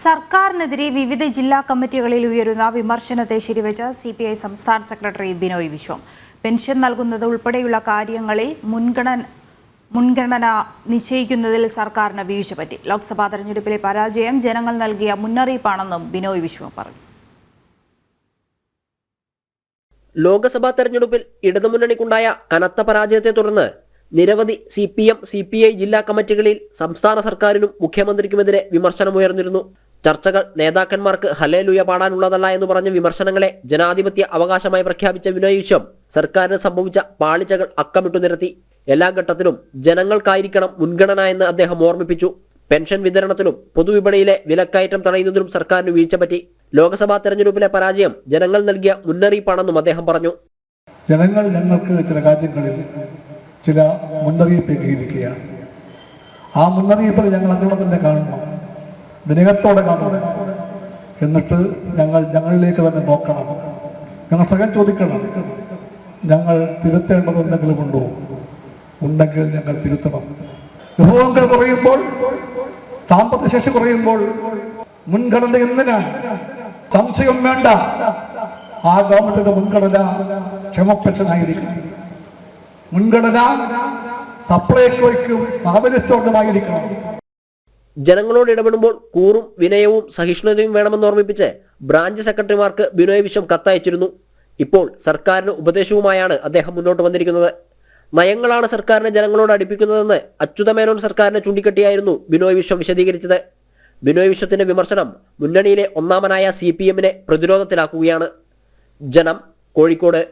സർക്കാരിനെതിരെ വിവിധ ജില്ലാ കമ്മിറ്റികളിൽ ഉയരുന്ന വിമർശനത്തെ ശരിവെച്ച CPI സംസ്ഥാന സെക്രട്ടറി ബിനോയ് വിശ്വം പെൻഷൻ നൽകുന്നത് ഉൾപ്പെടെയുള്ള കാര്യങ്ങളിൽ മുൻഗണന നിശ്ചയിക്കുന്നതിൽ സർക്കാരിന് വീഴ്ച പറ്റി. ലോക്സഭാ തെരഞ്ഞെടുപ്പിലെ പരാജയം ജനങ്ങൾ നൽകിയ മുന്നറിയിപ്പാണെന്നും ബിനോയ് വിശ്വം പറഞ്ഞു. ലോക്സഭാ തെരഞ്ഞെടുപ്പിൽ ഇടതുമുന്നണിക്കുണ്ടായ കനത്ത പരാജയത്തെ തുടർന്ന് നിരവധി CPM, CPI ജില്ലാ കമ്മിറ്റികളിൽ സംസ്ഥാന സർക്കാരിനും മുഖ്യമന്ത്രിക്കുമെതിരെ വിമർശനമുയർന്നിരുന്നു. ചർച്ചകൾ നേതാക്കന്മാർക്ക് ഹല്ലേലൂയ പാടാനുള്ളതല്ല എന്ന് പറഞ്ഞ വിമർശനങ്ങളെ ജനാധിപത്യ അവകാശമായി പ്രഖ്യാപിച്ച ബിനോയ് വിശ്വം സർക്കാരിന് സംഭവിച്ച പാളിച്ചകൾ അക്കമിട്ടു നിരത്തി. എല്ലാ ഘട്ടത്തിലും ജനങ്ങൾക്കായിരിക്കണം മുൻഗണന എന്ന് അദ്ദേഹം ഓർമ്മിപ്പിച്ചു. പെൻഷൻ വിതരണത്തിലും പൊതുവിപണിയിലെ വിലക്കയറ്റം തടയുന്നതിലും സർക്കാരിന് വീഴ്ച പറ്റി. ലോക്സഭാ തെരഞ്ഞെടുപ്പിലെ പരാജയം ജനങ്ങൾ നൽകിയ മുന്നറിയിപ്പാണെന്നും അദ്ദേഹം പറഞ്ഞു. ജനങ്ങൾ ഞങ്ങൾക്ക് ചില കാര്യങ്ങളിൽ ചില മുന്നറിയിപ്പ് നൽകിയിരിക്കുകയാണ്. ആ മുന്നറിയിപ്പ് ഞങ്ങൾ അങ്ങനെ തന്നെ കാണണം, വിനയത്തോടെ കാണണം. എന്നിട്ട് ഞങ്ങളിലേക്ക് തന്നെ നോക്കണം. ഞങ്ങൾ സ്വയം ചോദിക്കണം, ഞങ്ങൾ തിരുത്തേണ്ടതെന്തെങ്കിലും ഉണ്ടോ? ഉണ്ടെങ്കിൽ ഞങ്ങൾ തിരുത്തണം. വിഭവങ്ങൾ കുറയുമ്പോൾ, സാമ്പത്തിക ശേഷി കുറയുമ്പോൾ മുൻഗണന എന്തിനാണ്? സംശയം വേണ്ട. ആ ഗവൺമെന്റിന്റെ മുൻഗണന ക്ഷേമ പെൻഷനായിരിക്കണം. മുൻഗണന സപ്ലൈകോയ്ക്കും ആവശ്യത്തോടുമായിരിക്കണം. ജനങ്ങളോട് ഇടപെടുമ്പോൾ കൂറും വിനയവും സഹിഷ്ണുതയും വേണമെന്ന് ഓർമ്മിപ്പിച്ച് ബ്രാഞ്ച് സെക്രട്ടറിമാർക്ക് ബിനോയ് വിശ്വം കത്തയച്ചിരുന്നു. ഇപ്പോൾ സർക്കാരിന് ഉപദേശവുമായാണ് അദ്ദേഹം മുന്നോട്ട് വന്നിരിക്കുന്നത്. നയങ്ങളാണ് സർക്കാരിനെ ജനങ്ങളോട് അടുപ്പിക്കുന്നതെന്ന് അച്യുതമേനോൻ സർക്കാരിനെ ചൂണ്ടിക്കാട്ടിയായിരുന്നു ബിനോയ് വിശ്വം വിശദീകരിച്ചത്. ബിനോയ് വിശ്വത്തിന്റെ വിമർശനം മുന്നണിയിലെ ഒന്നാമനായ CPM പ്രതിരോധത്തിലാക്കുകയാണ്. ജനം, കോഴിക്കോട്.